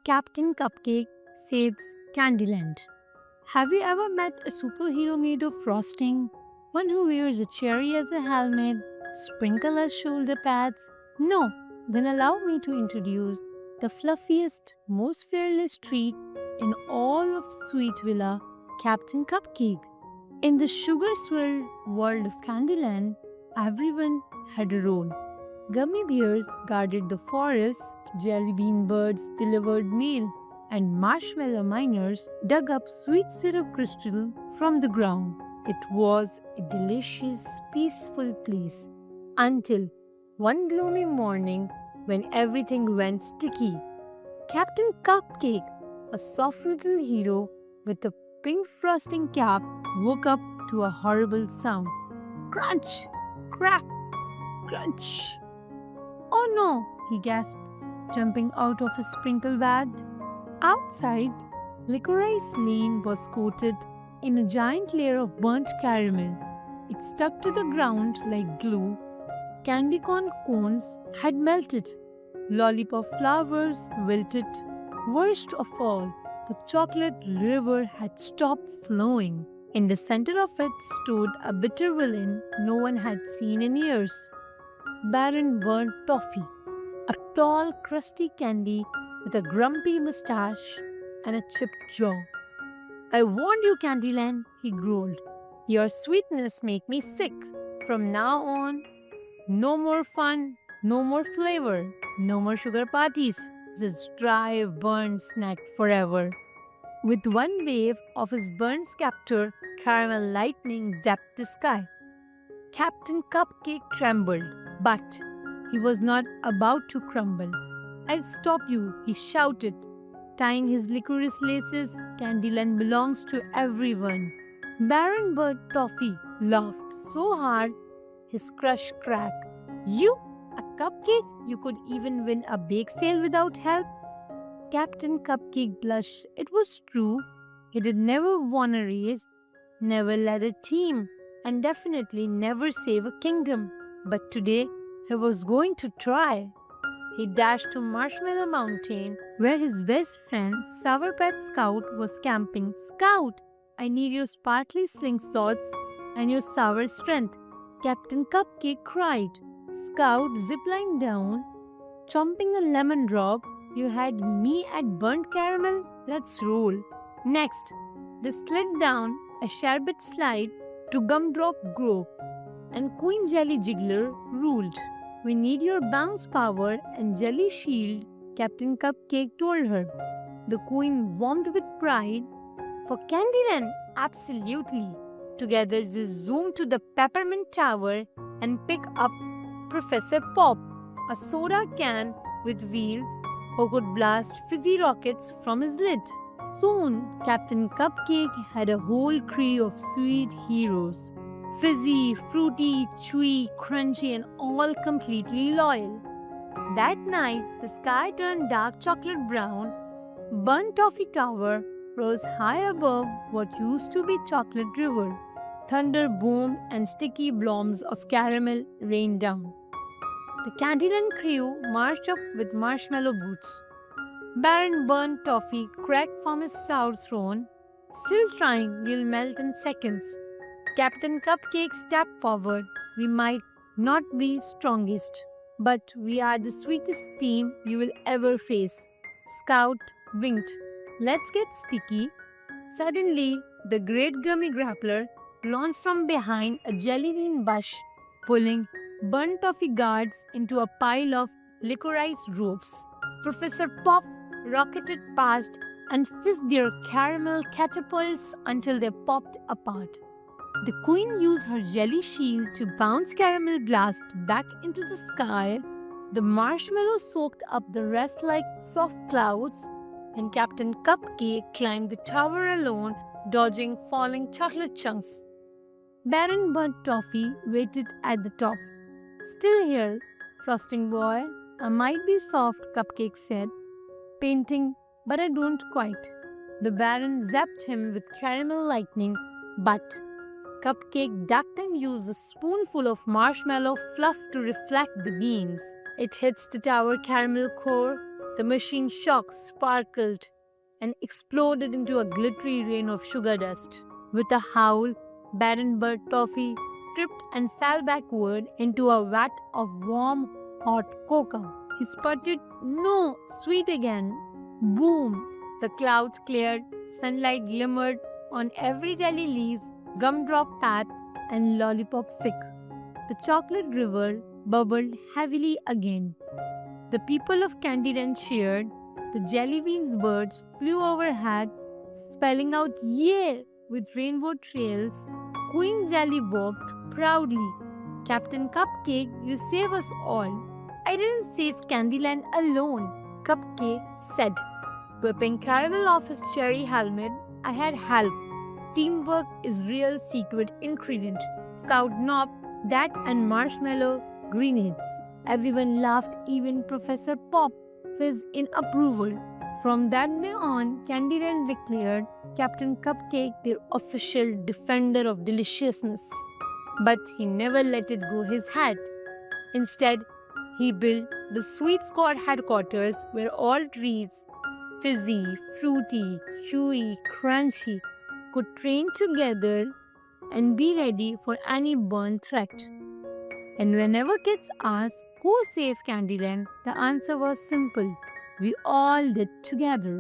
Captain Cupcake saves Candyland. Have you ever met a superhero made of frosting? One who wears a cherry as a helmet, sprinkle as shoulder pads? No. Then allow me to introduce the fluffiest, most fearless treat in all of Sweet Villa, Captain Cupcake. In the sugar-swirled world of Candyland, everyone had a role. Gummy bears guarded the forest, jelly bean birds delivered meal, and marshmallow miners dug up sweet syrup crystal from the ground. It was a delicious, peaceful place until one gloomy morning when everything went sticky. Captain Cupcake, a soft little hero with a pink frosting cap, woke up to a horrible sound. Crunch! Crack! Crunch! Oh no! He gasped, jumping out of his sprinkle bag. Outside, Licorice Lane was coated in a giant layer of burnt caramel. It stuck to the ground like glue. Candy corn cones had melted. Lollipop flowers wilted. Worst of all, the chocolate river had stopped flowing. In the center of it stood a bitter villain no one had seen in years. Baron Burnt Toffee, a tall, crusty candy with a grumpy mustache and a chipped jaw. I warned you, Candyland, he growled. Your sweetness make me sick. From now on, no more fun, no more flavor, no more sugar parties. Just dry, burnt snack forever. With one wave of his burnt scepter, caramel lightning dapped the sky. Captain Cupcake trembled, but he was not about to crumble. I'll stop you, he shouted. Tying his licorice laces, Candyland belongs to everyone. Baron Bird Toffee laughed so hard his crush cracked. You? A cupcake? You could even win a bake sale without help? Captain Cupcake blushed. It was true. He had never won a race, never led a team, and definitely never saved a kingdom. But today, he was going to try. He dashed to Marshmallow Mountain, where his best friend, Sour Patch Scout, was camping. Scout, I need your sparkly slingshots and your sour strength, Captain Cupcake cried. Scout ziplined down, chomping a lemon drop. You had me at burnt caramel? Let's roll. Next, they slid down a sherbet slide to Gumdrop Grove, and Queen Jelly Jiggler ruled. We need your bounce power and jelly shield, Captain Cupcake told her. The Queen warmed with pride. For Candyland, absolutely. Together they zoomed to the Peppermint Tower and picked up Professor Pop, a soda can with wheels who could blast fizzy rockets from his lid. Soon, Captain Cupcake had a whole crew of sweet heroes. Fizzy, fruity, chewy, crunchy, and all completely loyal. That night, the sky turned dark chocolate brown. Burnt Toffee Tower rose high above what used to be Chocolate River. Thunder boomed and sticky blobs of caramel rained down. The Candyland crew marched up with marshmallow boots. Baron Burnt Toffee cracked from his sour throne. Still trying, you'll melt in seconds. Captain Cupcake stepped forward. We might not be strongest, but we are the sweetest team you will ever face. Scout winked. Let's get sticky. Suddenly, the great gummy grappler launched from behind a jelly bean bush, pulling burnt toffee guards into a pile of licorice ropes. Professor Pop rocketed past and fizzed their caramel catapults until they popped apart. The Queen used her jelly shield to bounce caramel blast back into the sky. The marshmallow soaked up the rest like soft clouds, and Captain Cupcake climbed the tower alone, dodging falling chocolate chunks. Baron Burnt Toffee waited at the top. Still here, Frosting Boy. I might be soft, Cupcake said, painting, but I don't quite. The Baron zapped him with caramel lightning, but Cupcake ducked and used a spoonful of marshmallow fluff to reflect the beams. It hits the tower caramel core, The machine shock sparkled and exploded into a glittery rain of sugar dust. With a howl, Baron Bird Toffee tripped and fell backward into a vat of warm, hot cocoa. He sputtered, "No, sweet again." Boom! The clouds cleared, sunlight glimmered on every jelly leaf, gumdrop path, and lollipop stick. The chocolate river bubbled heavily again. The people of Candyland cheered. The jelly beans birds flew overhead, spelling out "Yay!" with rainbow trails. Queen Jelly walked proudly. "Captain Cupcake, you save us all." "I didn't save Candyland alone," Cupcake said, whipping caramel off his cherry helmet. "I had help. Teamwork is real secret ingredient." Scout Knob, Dat and Marshmallow grenades. Everyone laughed, even Professor Pop fizzed in approval. From that day on, Candyland declared Captain Cupcake their official defender of deliciousness. But he never let it go his head. Instead, he built the Sweet Squad headquarters where all treats, fizzy, fruity, chewy, crunchy, could train together and be ready for any burn threat. And whenever kids asked who saved Candyland, the answer was simple: we all did together.